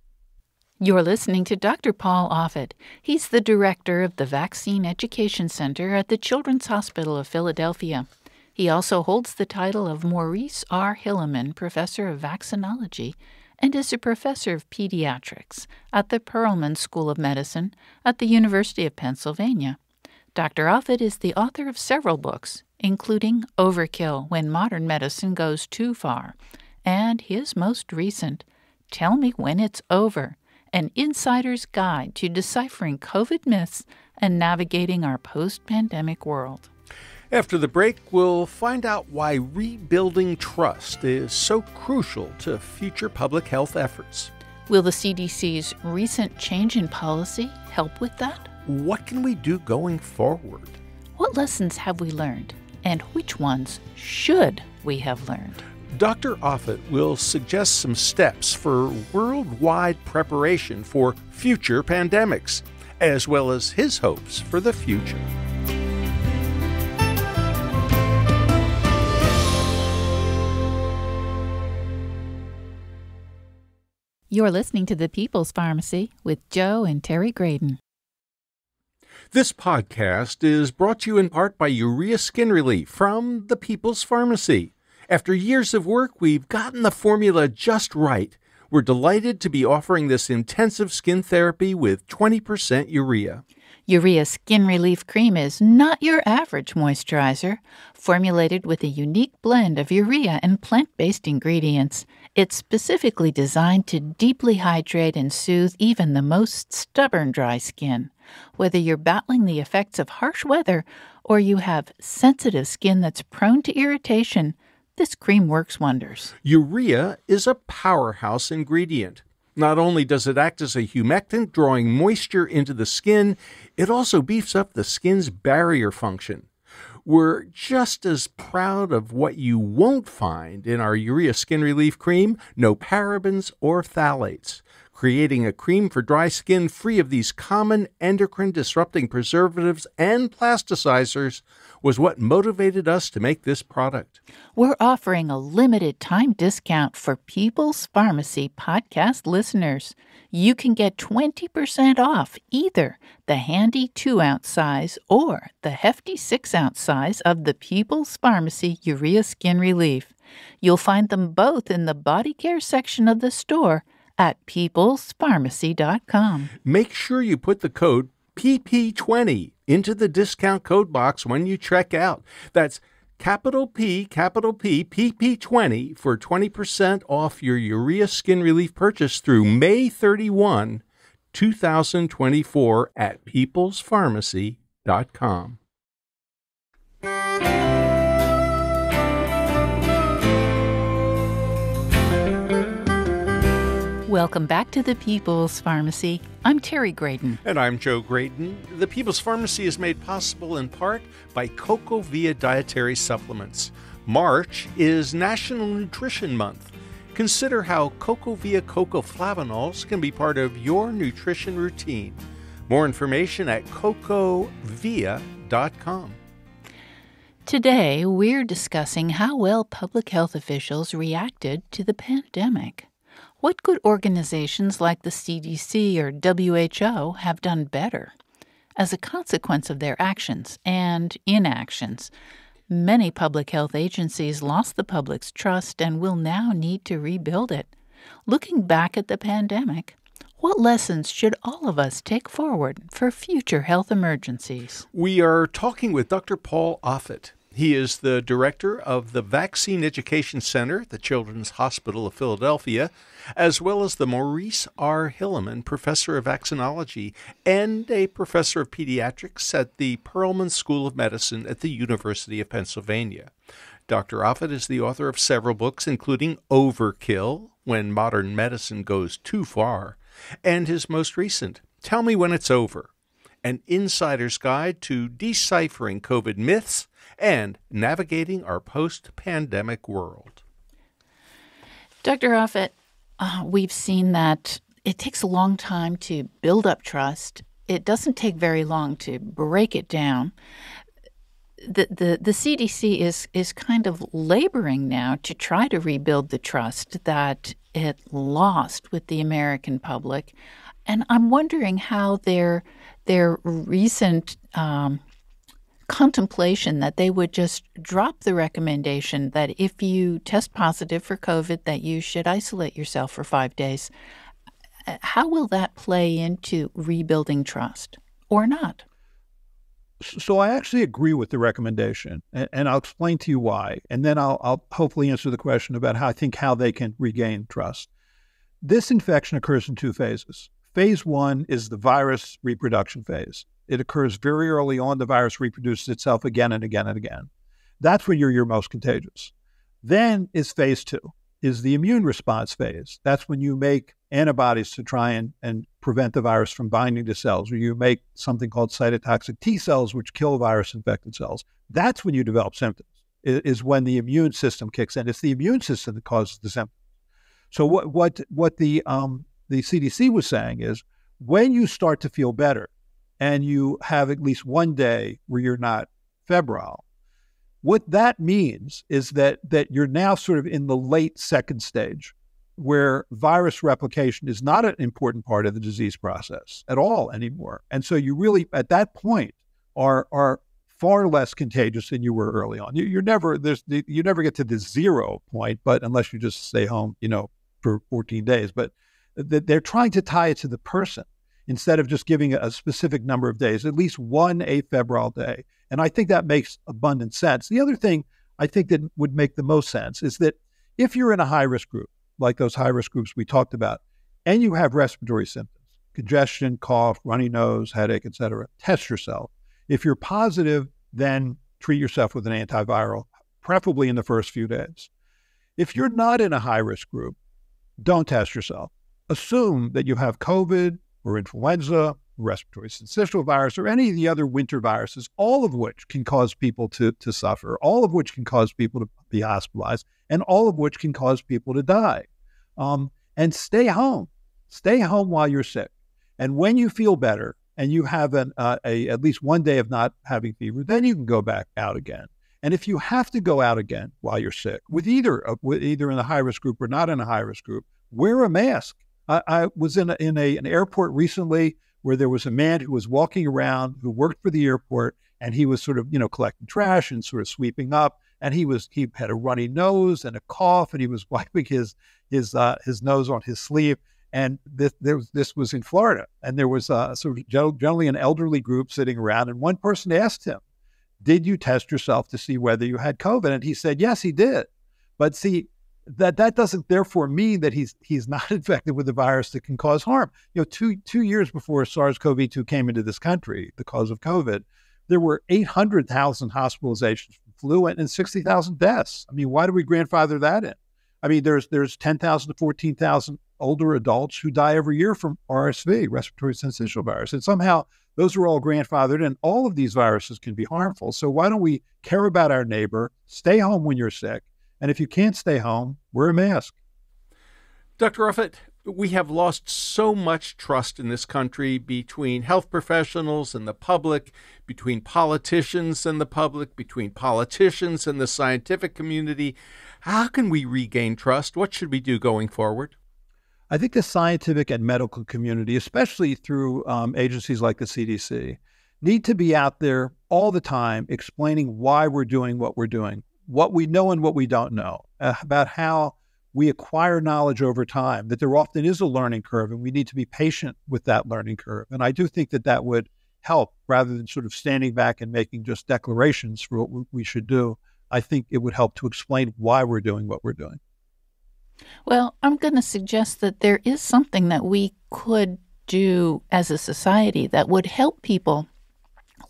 You're listening to Dr. Paul Offit. He's the director of the Vaccine Education Center at the Children's Hospital of Philadelphia. He also holds the title of Maurice R. Hilleman Professor of Vaccinology and is a professor of pediatrics at the Perelman School of Medicine at the University of Pennsylvania. Dr. Offit is the author of several books, including Overkill: When Modern Medicine Goes Too Far, and his most recent, Tell Me When It's Over, an insider's guide to deciphering COVID myths and navigating our post-pandemic world. After the break, we'll find out why rebuilding trust is so crucial to future public health efforts. Will the CDC's recent change in policy help with that? What can we do going forward? What lessons have we learned, and which ones should we have learned? Dr. Offit will suggest some steps for worldwide preparation for future pandemics, as well as his hopes for the future. You're listening to The People's Pharmacy with Joe and Terry Graydon. This podcast is brought to you in part by Urea Skin Relief from The People's Pharmacy. After years of work, we've gotten the formula just right. We're delighted to be offering this intensive skin therapy with 20% urea. Urea Skin Relief Cream is not your average moisturizer. Formulated with a unique blend of urea and plant-based ingredients, It's specifically designed to deeply hydrate and soothe even the most stubborn dry skin. Whether you're battling the effects of harsh weather or you have sensitive skin that's prone to irritation, this cream works wonders. Urea is a powerhouse ingredient. Not only does it act as a humectant, drawing moisture into the skin, it also beefs up the skin's barrier function. We're just as proud of what you won't find in our Urea Skin Relief Cream: no parabens or phthalates. Creating a cream for dry skin free of these common endocrine-disrupting preservatives and plasticizers was what motivated us to make this product. We're offering a limited time discount for People's Pharmacy podcast listeners. You can get 20% off either the handy 2-ounce size or the hefty 6-ounce size of the People's Pharmacy Urea Skin Relief. You'll find them both in the body care section of the store at peoplespharmacy.com. Make sure you put the code PP20 into the discount code box when you check out. That's capital P, PP20 for 20% off your Urea Skin Relief purchase through May 31, 2024 at peoplespharmacy.com. Welcome back to the People's Pharmacy. I'm Terry Graydon. And I'm Joe Graydon. The People's Pharmacy is made possible in part by CocoVia Dietary Supplements. March is National Nutrition Month. Consider how CocoVia Cocoa Flavanols can be part of your nutrition routine. More information at cocovia.com. Today, we're discussing how well public health officials reacted to the pandemic. What could organizations like the CDC or WHO have done better? As a consequence of their actions and inactions, many public health agencies lost the public's trust and will now need to rebuild it. Looking back at the pandemic, what lessons should all of us take forward for future health emergencies? We are talking with Dr. Paul Offit. He is the director of the Vaccine Education Center at the Children's Hospital of Philadelphia, as well as the Maurice R. Hilleman Professor of Vaccinology and a professor of pediatrics at the Perelman School of Medicine at the University of Pennsylvania. Dr. Offit is the author of several books, including Overkill, When Modern Medicine Goes Too Far, and his most recent, Tell Me When It's Over, an insider's guide to deciphering COVID myths and navigating our post-pandemic world. Dr. Offit, we've seen that it takes a long time to build up trust. It doesn't take very long to break it down. The CDC is kind of laboring now to try to rebuild the trust that it lost with the American public. And I'm wondering how their recent contemplation that they would just drop the recommendation that if you test positive for COVID, that you should isolate yourself for 5 days. How will that play into rebuilding trust or not? So I actually agree with the recommendation, and I'll explain to you why. And then I'll hopefully answer the question about how they can regain trust. This infection occurs in 2 phases. Phase 1 is the virus reproduction phase. It occurs very early on. The virus reproduces itself again and again and again. That's when you're most contagious. Then is phase 2, is the immune response phase. That's when you make antibodies to try and prevent the virus from binding to cells, or you make something called cytotoxic T cells, which kill virus-infected cells. That's when you develop symptoms, is when the immune system kicks in. It's the immune system that causes the symptoms. So what the CDC was saying is, when you start to feel better, and you have at least one day where you're not febrile, what that means is that you're now sort of in the late second stage, where virus replication is not an important part of the disease process at all anymore. And so you really, at that point, are far less contagious than you were early on. You never get to the 0 point, but unless you just stay home, for 14 days. But they're trying to tie it to the person, instead of just giving a specific number of days, at least one afebrile day. And I think that makes abundant sense. The other thing I think that would make the most sense is that if you're in a high-risk group, like those high-risk groups we talked about, and you have respiratory symptoms, congestion, cough, runny nose, headache, etc., test yourself. If you're positive, then treat yourself with an antiviral, preferably in the first few days. If you're not in a high-risk group, don't test yourself. Assume that you have COVID or influenza, respiratory syncytial virus, or any of the other winter viruses, all of which can cause people to suffer, all of which can cause people to be hospitalized, and all of which can cause people to die. And stay home. Stay home while you're sick. And when you feel better and you have at least one day of not having fever, then you can go back out again. And if you have to go out again while you're sick, with either in a high-risk group or not in a high-risk group, wear a mask. I was in an airport recently where there was a man who was walking around who worked for the airport, and he was sort of, collecting trash and sort of sweeping up. And he had a runny nose and a cough, and he was wiping his nose on his sleeve. And this was in Florida, and there was sort of generally an elderly group sitting around, and one person asked him, "Did you test yourself to see whether you had COVID?" And he said, "Yes, he did." But see, that doesn't therefore mean that he's not infected with the virus that can cause harm. 2 years before SARS-CoV-2 came into this country, the cause of COVID, there were 800,000 hospitalizations from flu and 60,000 deaths. I mean, why do we grandfather that in? I mean, there's 10,000 to 14,000 older adults who die every year from RSV, respiratory syncytial virus, and somehow those are all grandfathered, and all of these viruses can be harmful. So why don't we care about our neighbor, stay home when you're sick, and if you can't stay home, wear a mask. Dr. Offit, we have lost so much trust in this country between health professionals and the public, between politicians and the public, between politicians and the scientific community. How can we regain trust? What should we do going forward? I think the scientific and medical community, especially through agencies like the CDC, need to be out there all the time explaining why we're doing what we're doing, what we know and what we don't know, about how we acquire knowledge over time, that there often is a learning curve, and we need to be patient with that learning curve. And I do think that would help, rather than sort of standing back and making just declarations for what we should do. I think it would help to explain why we're doing what we're doing. Well, I'm going to suggest that there is something that we could do as a society that would help people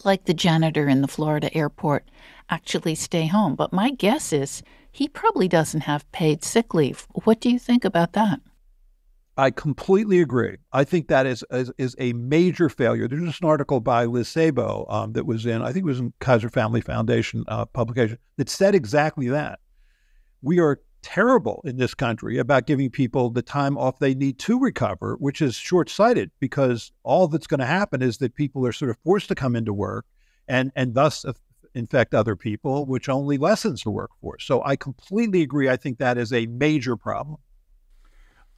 like the janitor in the Florida airport actually stay home. But my guess is he probably doesn't have paid sick leave. What do you think about that? I completely agree. I think that is a major failure. There's just an article by Liz Sabo that was I think it was in Kaiser Family Foundation publication, that said exactly that. We are terrible in this country about giving people the time off they need to recover, which is short-sighted, because all that's going to happen is that people are sort of forced to come into work and thus infect other people, which only lessens the workforce. So I completely agree. I think that is a major problem.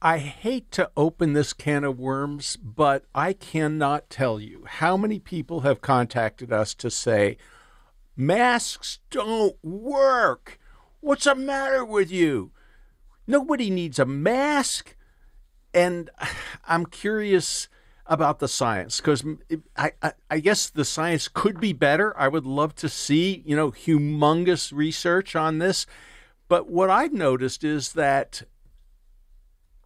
I hate to open this can of worms, but I cannot tell you how many people have contacted us to say, masks don't work. What's the matter with you? Nobody needs a mask. And I'm curious about the science, because I guess the science could be better. I would love to see, humongous research on this. But what I've noticed is that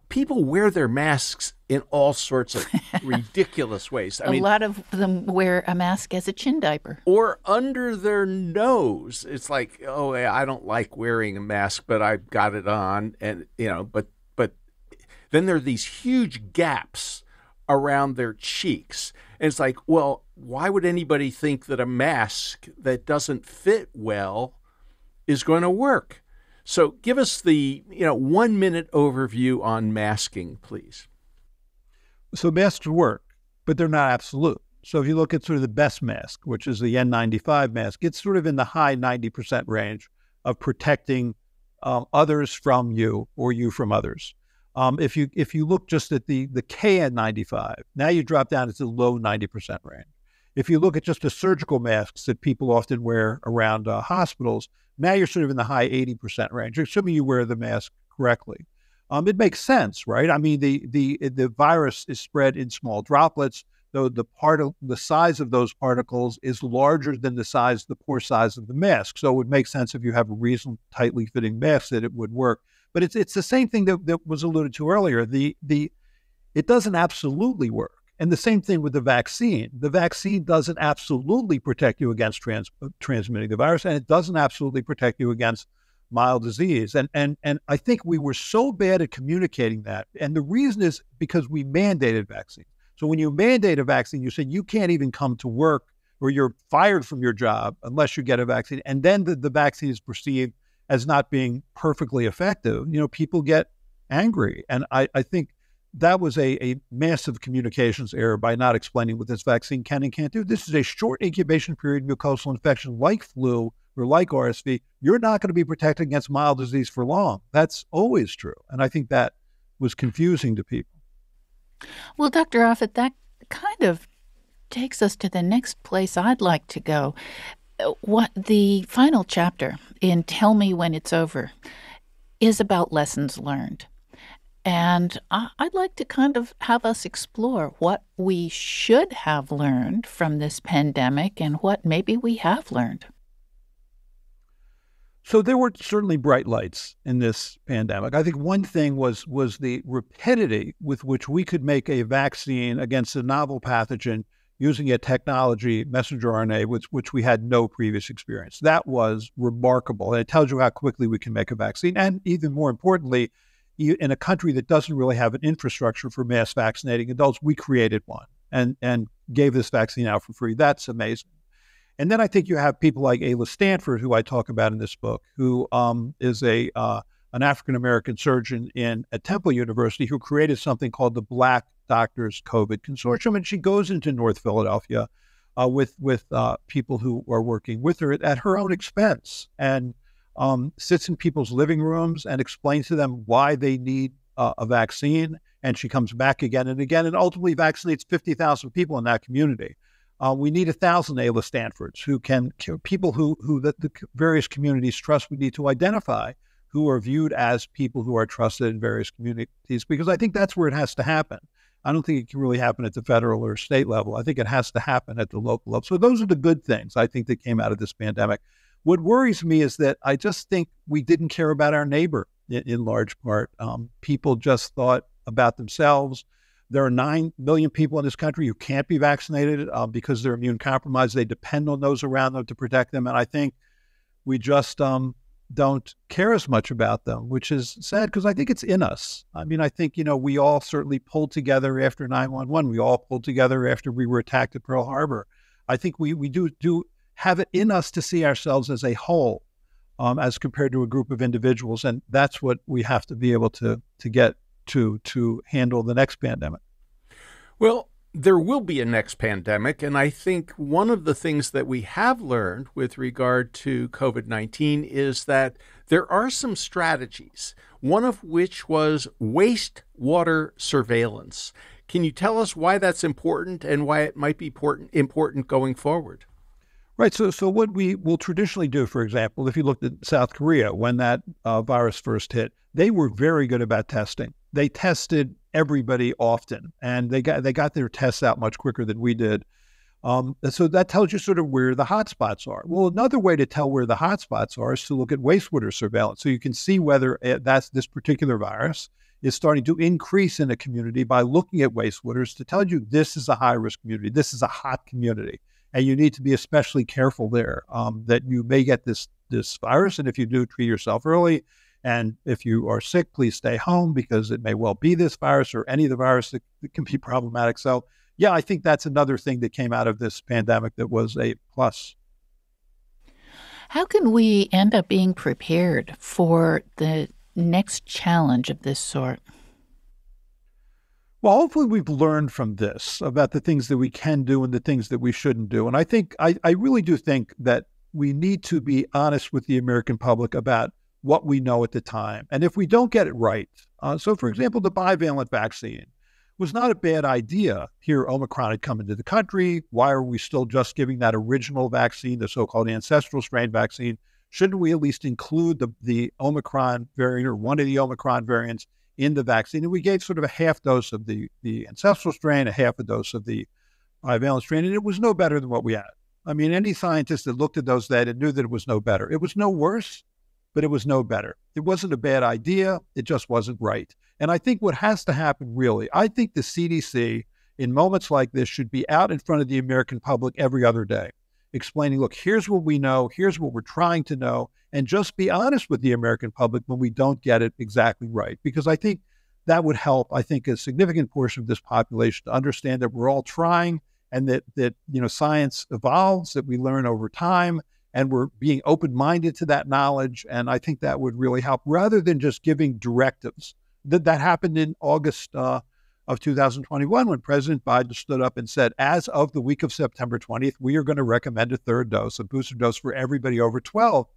people wear their masks in all sorts of ridiculous ways. A lot of them wear a mask as a chin diaper. Or under their nose. It's like, oh, I don't like wearing a mask, but I've got it on. And, but then there are these huge gaps around their cheeks. And it's like, well, why would anybody think that a mask that doesn't fit well is going to work? So give us the 1 minute overview on masking, please. So masks work, but they're not absolute. So if you look at sort of the best mask, which is the N95 mask, it's sort of in the high 90% range of protecting others from you or you from others. If you look just at the KN95, now you drop down into the low 90% range. If you look at just the surgical masks that people often wear around hospitals, now you're sort of in the high 80% range, assuming you wear the mask correctly. It makes sense, right? I mean, the virus is spread in small droplets, though the size of those particles is larger than the pore size of the mask. So it would make sense if you have a reasonably tightly fitting mask that it would work. But it's the same thing that was alluded to earlier. It doesn't absolutely work. And the same thing with the vaccine. The vaccine doesn't absolutely protect you against transmitting the virus, and it doesn't absolutely protect you against mild disease. And I think we were so bad at communicating that. And the reason is because we mandated vaccines. So when you mandate a vaccine, you say you can't even come to work or you're fired from your job unless you get a vaccine. And then the vaccine is perceived as not being perfectly effective. People get angry. And I think that was a massive communications error by not explaining what this vaccine can and can't do. This is a short incubation period mucosal infection like flu or like RSV. You're not going to be protected against mild disease for long. That's always true. And I think that was confusing to people. Well, Dr. Offit, that kind of takes us to the next place I'd like to go. What the final chapter in Tell Me When It's Over is about lessons learned. And I'd like to kind of have us explore what we should have learned from this pandemic and what maybe we have learned. So there were certainly bright lights in this pandemic. I think one thing was the rapidity with which we could make a vaccine against a novel pathogen using a technology, messenger RNA, which we had no previous experience. That was remarkable. And it tells you how quickly we can make a vaccine. And even more importantly, in a country that doesn't really have an infrastructure for mass vaccinating adults, we created one and gave this vaccine out for free. That's amazing. And then I think you have people like Ayla Stanford, who I talk about in this book, who is an African-American surgeon at Temple University who created something called the Black Doctors COVID Consortium. And she goes into North Philadelphia with people who are working with her at her own expense and sits in people's living rooms and explains to them why they need a vaccine. And she comes back again and again and ultimately vaccinates 50,000 people in that community. We need 1,000 Ayla Stanfords people who the various communities trust we need to identify, who are viewed as people who are trusted in various communities, because I think that's where it has to happen. I don't think it can really happen at the federal or state level. I think it has to happen at the local level. So those are the good things I think that came out of this pandemic. What worries me is that I just think we didn't care about our neighbor in large part. People just thought about themselves. There are 9 million people in this country who can't be vaccinated because they're immune compromised. They depend on those around them to protect them. And I think we just don't care as much about them, which is sad because I think it's in us. I mean, I think, we all certainly pulled together after 9/11. We all pulled together after we were attacked at Pearl Harbor. I think we do have it in us to see ourselves as a whole as compared to a group of individuals. And that's what we have to be able to get to handle the next pandemic. Well, there will be a next pandemic, and I think one of the things that we have learned with regard to COVID-19 is that there are some strategies, one of which was wastewater surveillance. Can you tell us why that's important and why it might be important going forward? Right. So what we will traditionally do, for example, if you looked at South Korea when that virus first hit, they were very good about testing. They tested everybody often, and they got their tests out much quicker than we did. So that tells you sort of where the hot spots are. Well, another way to tell where the hot spots are is to look at wastewater surveillance. So you can see whether this particular virus is starting to increase in a community by looking at wastewaters to tell you this is a high-risk community, this is a hot community, and you need to be especially careful there that you may get this virus, and if you do, treat yourself early. And if you are sick, please stay home because it may well be this virus or any of the virus that can be problematic. So, yeah, I think that's another thing that came out of this pandemic that was a plus. How can we end up being prepared for the next challenge of this sort? Well, hopefully we've learned from this about the things that we can do and the things that we shouldn't do. And I think I really do think that we need to be honest with the American public about what we know at the time. And if we don't get it right, so for example, the bivalent vaccine was not a bad idea. Here, Omicron had come into the country. Why are we still just giving that original vaccine, the so-called ancestral strain vaccine? Shouldn't we at least include the Omicron variant or one of the Omicron variants in the vaccine? And we gave sort of a half dose of the ancestral strain, a half a dose of the bivalent strain, and it was no better than what we had. I mean, any scientist that looked at those data knew that it was no better. It was no worse. but it was no better. It wasn't a bad idea. It just wasn't right. And I think what has to happen really, I think the CDC in moments like this should be out in front of the American public every other day, explaining, look, here's what we know, here's what we're trying to know, and just be honest with the American public when we don't get it exactly right. Because I think that would help, I think, a significant portion of this population to understand that we're all trying and that science evolves, that we learn over time, and we're being open-minded to that knowledge. And I think that would really help rather than just giving directives. That happened in August of 2021 when President Biden stood up and said, as of the week of September 20th, we are going to recommend a third dose, a booster dose for everybody over 12.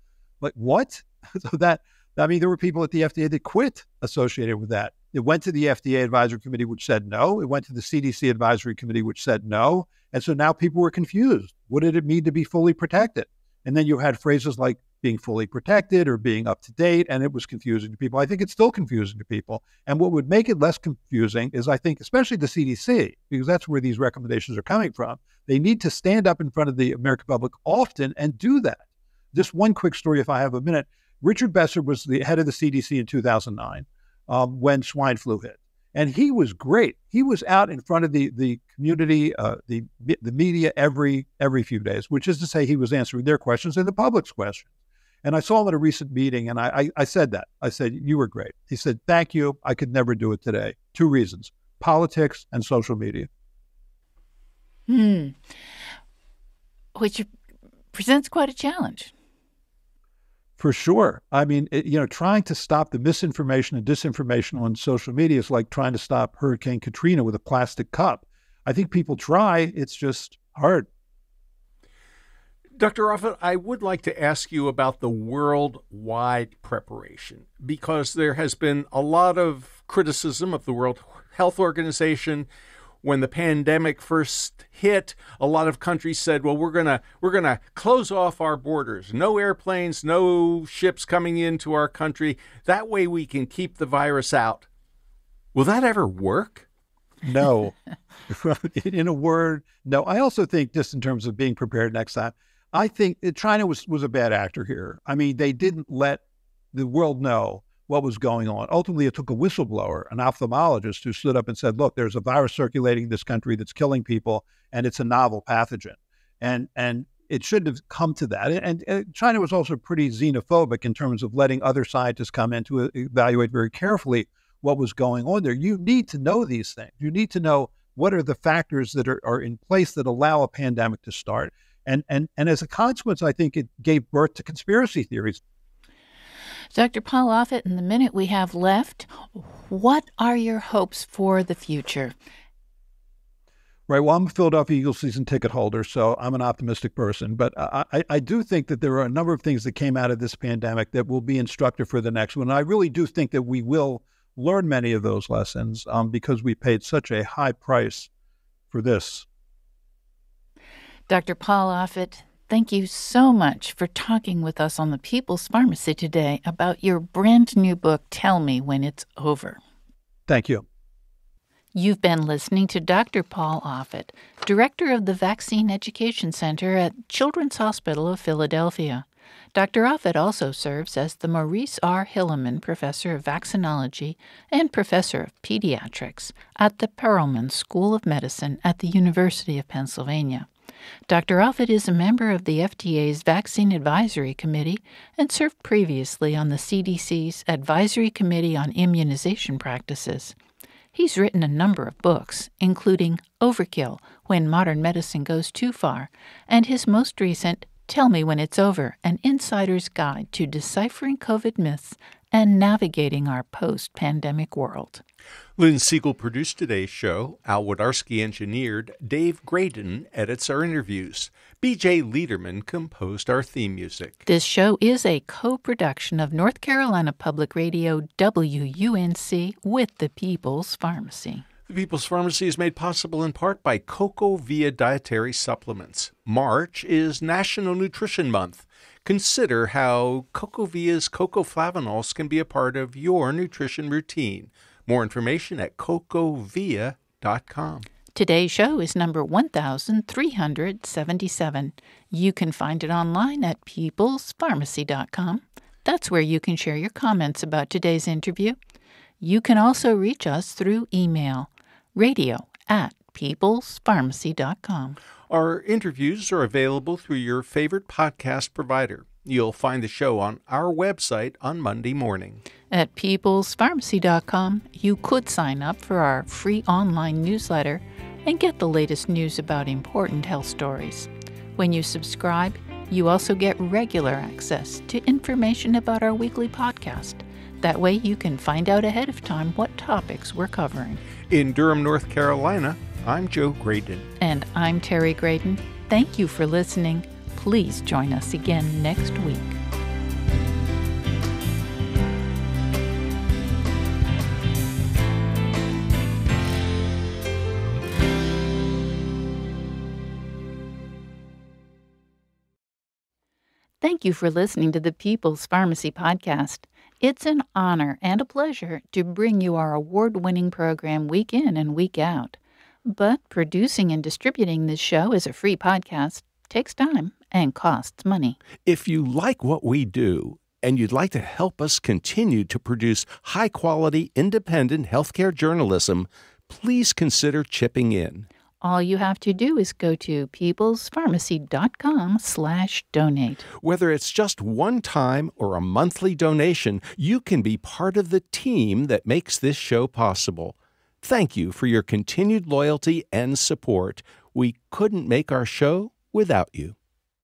Like, what? So there were people at the FDA that quit associated with that. It went to the FDA advisory committee, which said no. It went to the CDC advisory committee, which said no. And so now people were confused. What did it mean to be fully protected? And then you had phrases like being fully protected or being up to date, and it was confusing to people. I think it's still confusing to people. And what would make it less confusing is, I think, especially the CDC, because that's where these recommendations are coming from, they need to stand up in front of the American public often and do that. Just one quick story, if I have a minute. Richard Besser was the head of the CDC in 2009 when swine flu hit. And he was great. He was out in front of the community, the media every few days, which is to say he was answering their questions and the public's questions. And I saw him at a recent meeting, and I said that. I said, you were great. He said, thank you. I could never do it today. 2 reasons, politics and social media. Which presents quite a challenge. For sure. I mean, trying to stop the misinformation and disinformation on social media is like trying to stop Hurricane Katrina with a plastic cup. I think people try. It's just hard. Dr. Offit, I would like to ask you about the worldwide preparation, because there has been a lot of criticism of the World Health Organization. When the pandemic first hit, a lot of countries said, well, we're gonna close off our borders. No airplanes, no ships coming into our country. That way we can keep the virus out. Will that ever work? No. In a word, no. I also think, just in terms of being prepared next time, I think China was a bad actor here. I mean, they didn't let the world know what was going on. Ultimately, it took a whistleblower, an ophthalmologist, who stood up and said, look, there's a virus circulating in this country that's killing people, and it's a novel pathogen. And it shouldn't have come to that. And China was also pretty xenophobic in terms of letting other scientists come in to evaluate very carefully what was going on there. You need to know these things. You need to know what are the factors that are in place that allow a pandemic to start. And as a consequence, I think it gave birth to conspiracy theories. Dr. Paul Offit, in the minute we have left, what are your hopes for the future? Right. Well, I'm a Philadelphia Eagles season ticket holder, so I'm an optimistic person. But I do think that there are a number of things that came out of this pandemic that will be instructive for the next one. And I really do think that we will learn many of those lessons because we paid such a high price for this. Dr. Paul Offit, thank you so much for talking with us on the People's Pharmacy today about your brand new book, Tell Me When It's Over. Thank you. You've been listening to Dr. Paul Offit, Director of the Vaccine Education Center at Children's Hospital of Philadelphia. Dr. Offit also serves as the Maurice R. Hilleman Professor of Vaccinology and Professor of Pediatrics at the Perelman School of Medicine at the University of Pennsylvania. Dr. Offit is a member of the FDA's Vaccine Advisory Committee and served previously on the CDC's Advisory Committee on Immunization Practices. He's written a number of books, including Overkill, When Modern Medicine Goes Too Far, and his most recent, Tell Me When It's Over, An Insider's Guide to Deciphering COVID Myths and Navigating Our Post-Pandemic World. Lynn Siegel produced today's show. Al Wodarski engineered. Dave Graydon edits our interviews. B.J. Liederman composed our theme music. This show is a co-production of North Carolina Public Radio WUNC with the People's Pharmacy. The People's Pharmacy is made possible in part by Cocoa Via Dietary Supplements. March is National Nutrition Month. Consider how Cocoa Via's cocoflavanols can be a part of your nutrition routine. More information at cocovia.com. Today's show is number 1377. You can find it online at peoplespharmacy.com. That's where you can share your comments about today's interview. You can also reach us through email, radio@peoplespharmacy.com. Our interviews are available through your favorite podcast provider. You'll find the show on our website on Monday morning. At peoplespharmacy.com, you could sign up for our free online newsletter and get the latest news about important health stories. When you subscribe, you also get regular access to information about our weekly podcast. That way you can find out ahead of time what topics we're covering. In Durham, North Carolina, I'm Joe Graydon. And I'm Terry Graydon. Thank you for listening. Please join us again next week. Thank you for listening to the People's Pharmacy Podcast. It's an honor and a pleasure to bring you our award-winning program week in and week out. But producing and distributing this show as a free podcast takes time and costs money. If you like what we do and you'd like to help us continue to produce high-quality, independent healthcare journalism, please consider chipping in. All you have to do is go to peoplespharmacy.com/donate. Whether it's just one time or a monthly donation, you can be part of the team that makes this show possible. Thank you for your continued loyalty and support. We couldn't make our show without you.